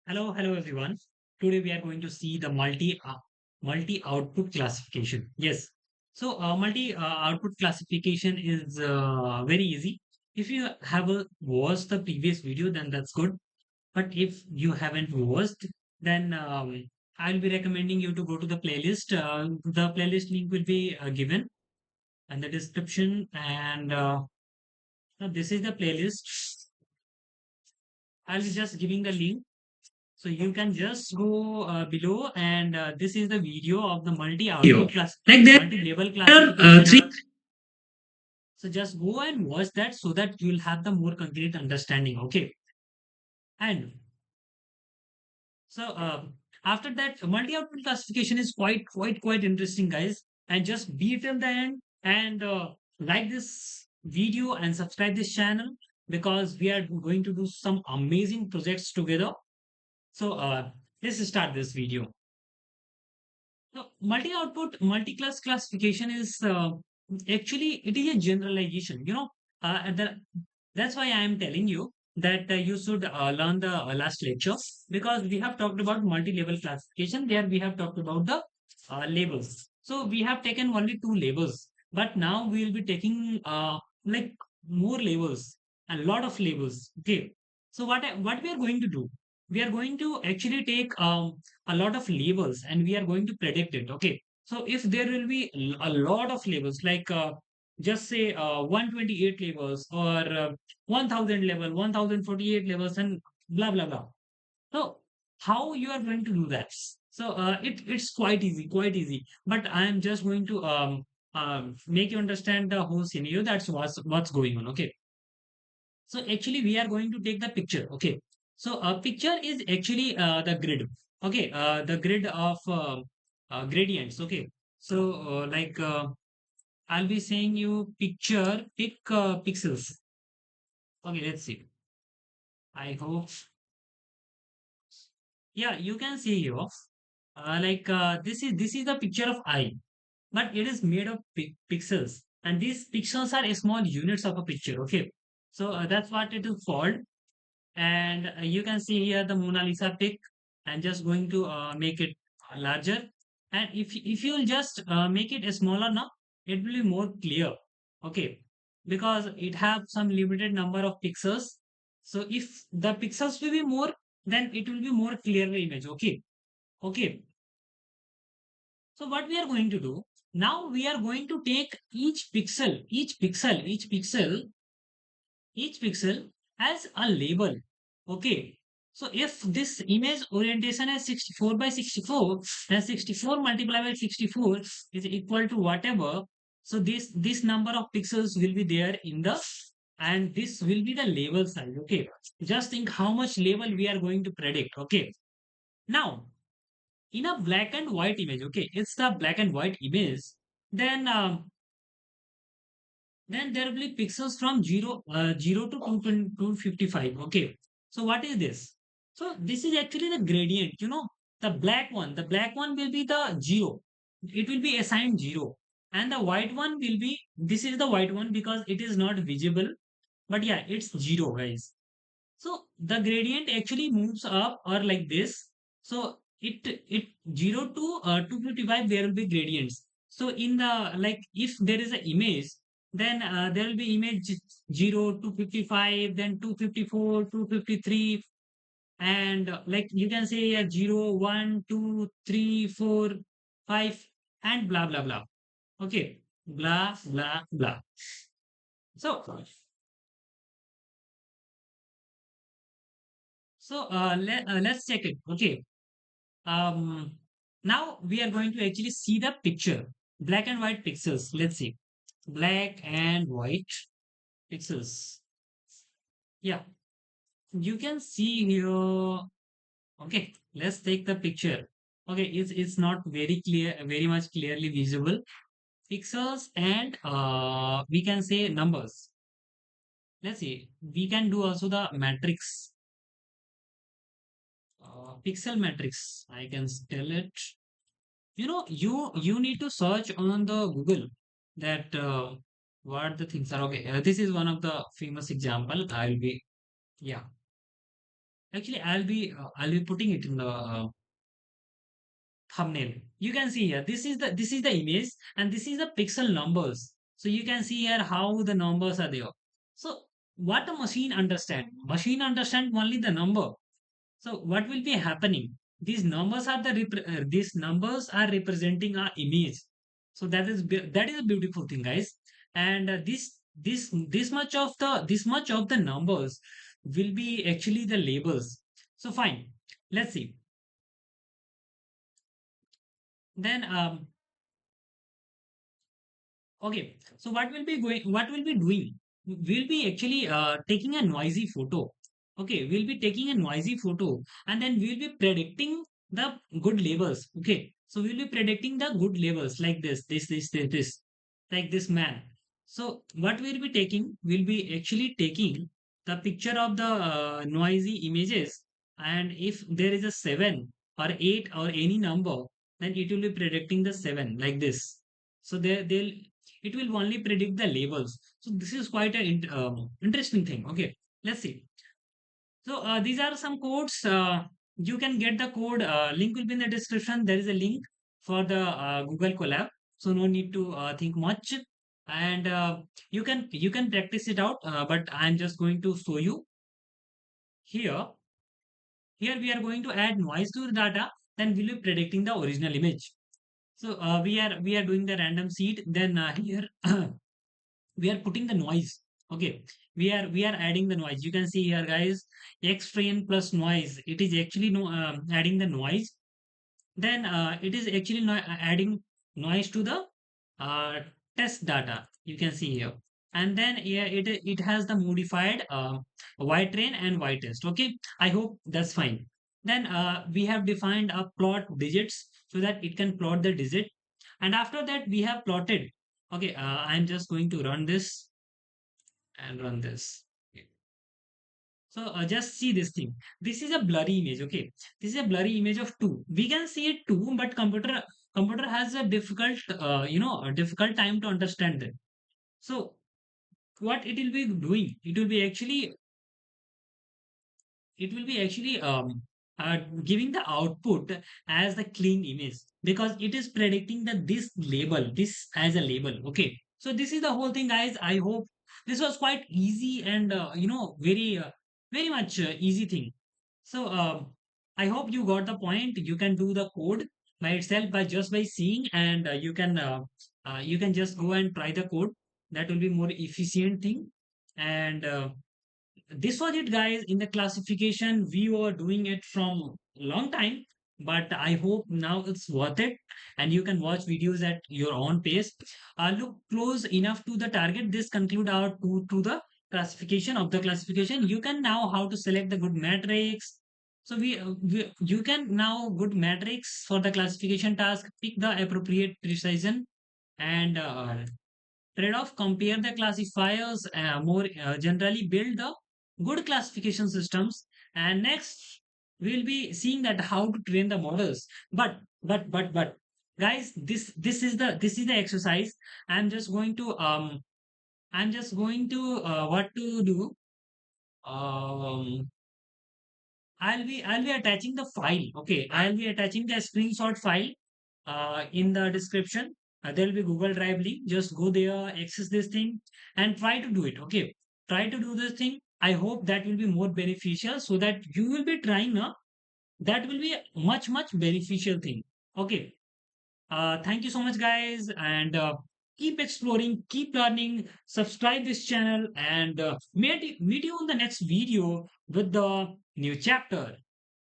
Hello everyone. Today we are going to see the multi output classification. Yes. So multi output classification is very easy. If you have watched the previous video, then that's good. But if you haven't watched, then I'll be recommending you to go to the playlist. The playlist link will be given in the description, and now this is the playlist. I'll be just giving the link. So you can just go below, and this is the video of the Video. multi-output class, Like there multi-level are classification. three. So just go and watch that so that you'll have the more concrete understanding. Okay. And so after that, multi-output classification is quite interesting, guys. And just be till the end and like this video and subscribe this channel because we are going to do some amazing projects together. So let's start this video. So multi-output, multi-class classification is actually it is a generalization. That's why I am telling you that you should learn the last lecture because we have talked about multi-level classification. There we have talked about the labels. So we have taken only two labels, but now we will be taking like more labels, a lot of labels. Okay. So what we are going to do? We are going to actually take a lot of labels and we are going to predict it. Okay. So if there will be a lot of labels, like just say 128 labels or 1000 level, 1048 levels, and blah, blah, blah. So how you are going to do that? So it's quite easy, quite easy. But I am just going to make you understand the whole scenario. That's what's going on. Okay. So actually, we are going to take the picture. Okay. So a picture is actually the grid. Okay. The grid of gradients. Okay. So I'll be saying you picture pick pixels. Okay. Let's see. I hope. Yeah, you can see here. This is the picture of eye, but it is made of pixels, and these pixels are small units of a picture. Okay. So that's what it is called. And you can see here the Mona Lisa pic and just going to make it larger. And if you'll just make it smaller now, it will be more clear. Okay. Because it have some limited number of pixels. So if the pixels will be more, then it will be more clearly image. Okay. Okay. So what we are going to do now, we are going to take each pixel as a label. Okay. So if this image orientation is 64 by 64, then 64 multiplied by 64 is equal to whatever. So this number of pixels will be there in the, and this will be the label size. Okay. Just think how much label we are going to predict. Okay. Now in a black and white image, okay, it's the black and white image, then then there will be pixels from 0 to 255. Okay. So what is this? So this is actually the gradient, the black one will be the 0. It will be assigned 0. And the white one will be, this is the white one because it is not visible. But yeah, it's 0, guys. So the gradient actually moves up or like this. So it 0 to 255 there will be gradients. So in the, like, if there is an image, then there will be image 0 to 55, then 254, 253, and like you can say 0, 1, 2, 3, 4, 5, and blah blah blah. Okay, blah blah blah. So let's check it. Okay. Um, Now we are going to actually see the picture. Black and white pixels. Let's see. Black and white pixels. Yeah, you can see here. Okay, let's take the picture. Okay, it's not very clear, very much clearly visible. Pixels and we can say numbers. Let's see. We can do also the matrix. Pixel matrix. I can spell it. You need to search on the Google that what the things are. Okay, this is one of the famous example. I'll be, yeah. Actually, I'll be putting it in the thumbnail. You can see here, this is the image, and this is the pixel numbers. So you can see here how the numbers are there. So what the machine understand only the number. So what will be happening? These numbers are representing our image. So that is a beautiful thing, guys. And this much of the numbers will be actually the labels. So fine, let's see. Then okay, so what we'll be doing? We'll be actually taking a noisy photo. Okay, we'll be taking a noisy photo, and then we'll be predicting the good labels. Okay, so we'll be predicting the good labels like this, like this man. So what we'll be taking? We'll be actually taking the picture of the noisy images, and if there is a 7 or 8 or any number, then it will be predicting the 7 like this. So they'll it will only predict the labels. So this is quite an interesting thing. Okay, let's see. So these are some codes. You can get the code. Link will be in the description. There is a link for the Google Colab. So no need to think much. And you can practice it out. But I'm just going to show you here. Here we are going to add noise to the data. Then we'll be predicting the original image. So we are doing the random seed. Then here we are putting the noise. Okay, we are adding the noise. You can see here, guys, x train plus noise, it is actually no adding the noise. Then it is actually adding noise to the uh, test data, you can see here. And then yeah, it has the modified y train and y test. Okay, I hope that's fine. Then we have defined a plot digits so that it can plot the digit. And after that we have plotted. Okay, I'm just going to run this and run this. Okay. So just see this thing. This is a blurry image. Okay, this is a blurry image of two. We can see it too, but computer has a difficult a difficult time to understand it. So what it will be doing? It will be actually giving the output as the clean image, because it is predicting that this as a label. Okay, so this is the whole thing, guys. I hope this was quite easy and very much easy thing. So I hope you got the point. You can do the code by itself by just by seeing, and you can just go and try the code. That will be more efficient thing. And this was it, guys. In the classification, we were doing it from long time, but I hope now it's worth it, and you can watch videos at your own pace. Look close enough to the target. This conclude our to the classification of the classification. You can now how to select the good matrix. So you can now good matrix for the classification task, pick the appropriate precision, and trade-off, compare the classifiers, more generally build the good classification systems. And next we'll be seeing that how to train the models. But guys, this is the exercise. I'm just going to what to do. um I'll be attaching the file. Okay, I'll be attaching the screenshot file in the description. There will be Google Drive link. Just go there, access this thing, and try to do it. Okay, try to do this thing. I hope that will be more beneficial, so that you will be trying now. That will be a much beneficial thing. Okay. Thank you so much, guys, and keep exploring, keep learning. Subscribe this channel, and meet you on the next video with the new chapter.